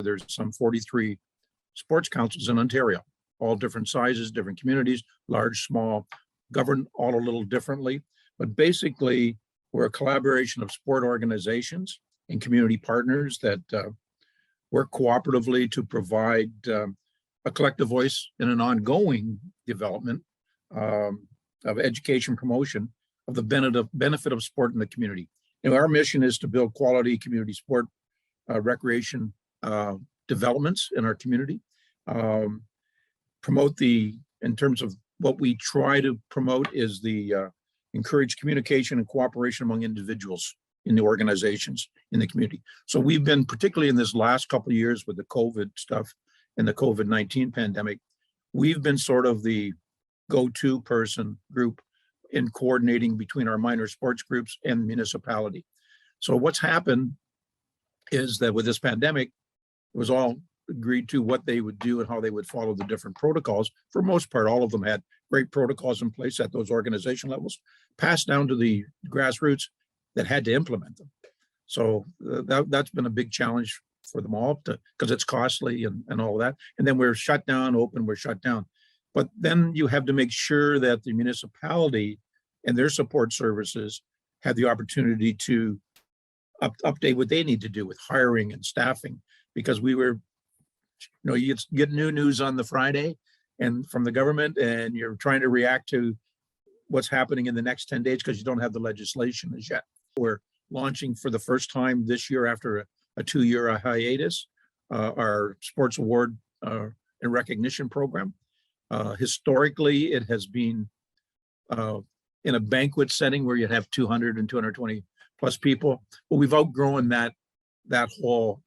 There's some 43 sports councils in Ontario, all different sizes, different communities, large, small, governed all a little differently. But basically, we're a collaboration of sport organizations and community partners that work cooperatively to provide a collective voice in an ongoing development of education promotion of the benefit of sport in the community. And our mission is to build quality community sport recreation developments in our community, promote in terms of what we try to promote is encourage communication and cooperation among individuals in the organizations in the community. So we've been, particularly in this last couple of years with the COVID stuff and the COVID-19 pandemic, we've been sort of the go-to person group in coordinating between our minor sports groups and municipality. So what's happened is that with this pandemic, it was all agreed to what they would do and how they would follow the different protocols. For most part, all of them had great protocols in place at those organization levels, passed down to the grassroots that had to implement them. So that's been a big challenge for them all because it's costly and all of that. And then we're shut down, we're shut down. But then you have to make sure that the municipality and their support services have the opportunity to update what they need to do with hiring and staffing, because we were, you get new news on the Friday and from the government, and you're trying to react to what's happening in the next 10 days because you don't have the legislation as yet. We're launching for the first time this year after a 2-year hiatus, our sports award and recognition program. Historically, it has been in a banquet setting where you'd have 200 and 220 plus people. But we've outgrown that whole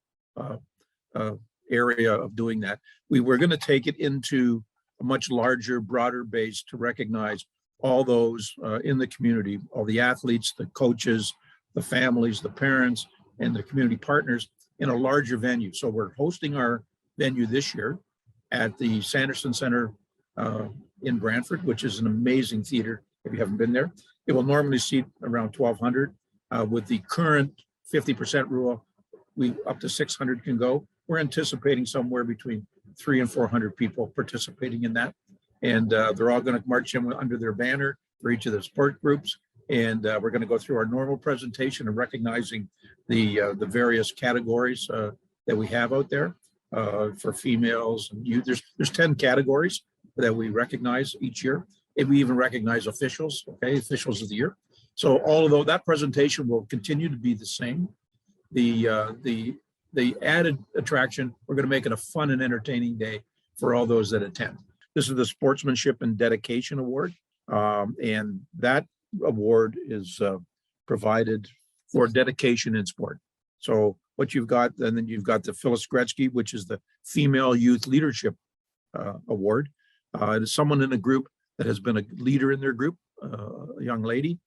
area of doing that. We were going to take it into a much larger, broader base to recognize all those in the community, all the athletes, the coaches, the families, the parents, and the community partners in a larger venue. So we're hosting our venue this year at the Sanderson Center in Brantford, which is an amazing theater if you haven't been there. It will normally seat around 1,200. With the current 50% rule, up to 600 can go. We're anticipating somewhere between 300 and 400 people participating in that. And they're all going to march in under their banner for each of the sport groups. And we're going to go through our normal presentation of recognizing the various categories that we have out there for females and youth. There's 10 categories that we recognize each year. And we even recognize officials, officials of the year. So although that presentation will continue to be the same, the added attraction, we're going to make it a fun and entertaining day for all those that attend. This is the Sportsmanship and Dedication Award, and that award is provided for dedication in sport. So what you've got, and then you've got the Phyllis Gretzky, which is the Female Youth Leadership Award. It is someone in a group that has been a leader in their group, a young lady.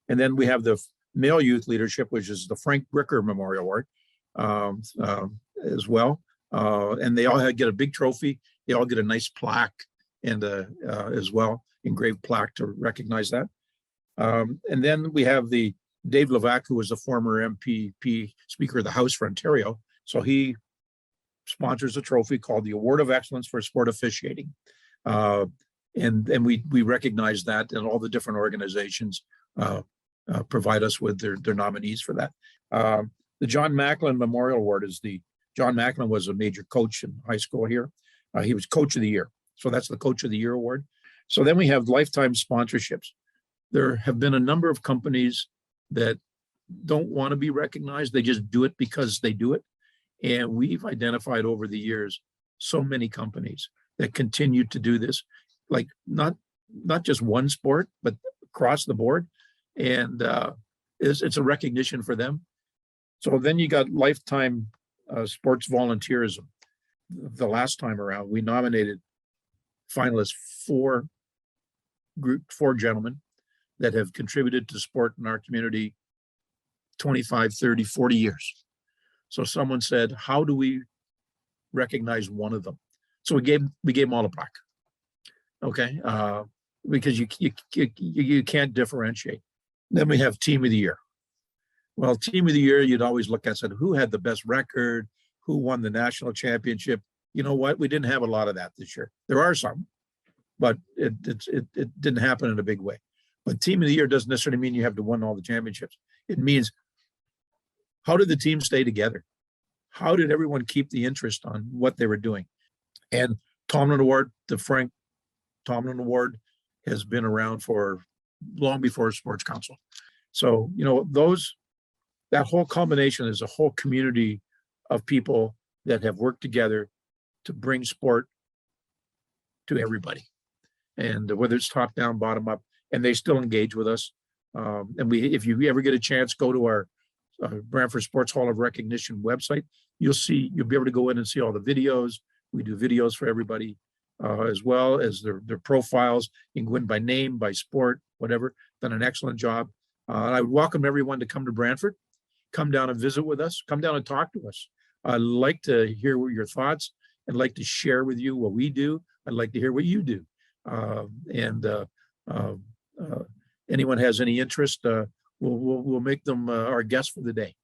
And then we have the Male Youth Leadership, which is the Frank Bricker Memorial Award as well. And they all get a big trophy. They all get a nice plaque and as well, engraved plaque to recognize that. And then we have the Dave Levac, who was the former MPP Speaker of the House for Ontario. So he sponsors a trophy called the Award of Excellence for Sport Officiating. And we recognize that, and all the different organizations provide us with their nominees for that. The John Macklin Memorial Award is John Macklin was a major coach in high school here. He was Coach of the Year. So that's the Coach of the Year Award. So then we have lifetime sponsorships. There have been a number of companies that don't want to be recognized. They just do it because they do it. And we've identified over the years so many companies that continue to do this, like not just one sport, but across the board. And it's a recognition for them. So then you got lifetime sports volunteerism. The last time around, we nominated finalists, four gentlemen that have contributed to sport in our community 25, 30, 40 years. So someone said, how do we recognize one of them? So we gave them all a plaque. Okay, because you can't differentiate. Then we have Team of the Year. Well, Team of the Year, you'd always look at, said, who had the best record, who won the national championship. You know what? We didn't have a lot of that this year. There are some, but it didn't happen in a big way. But team of the year doesn't necessarily mean you have to win all the championships. It means, how did the team stay together? How did everyone keep the interest on what they were doing? And Tomlin Award, the Frank Tomlin Award, has been around for long before Sports Council. So, you know, that whole combination is a whole community of people that have worked together to bring sport to everybody. And whether it's top down, bottom up, and they still engage with us. And if you ever get a chance, go to our Brantford Sports Hall of Recognition website. You'll be able to go in and see all the videos. We do videos for everybody, as well as their profiles. You can go in by name, by sport, whatever. Done an excellent job. And I would welcome everyone to come to Brantford, come down and visit with us, come down and talk to us. I'd like to hear your thoughts. I'd like to share with you what we do. I'd like to hear what you do. Anyone has any interest, we'll make them our guests for the day.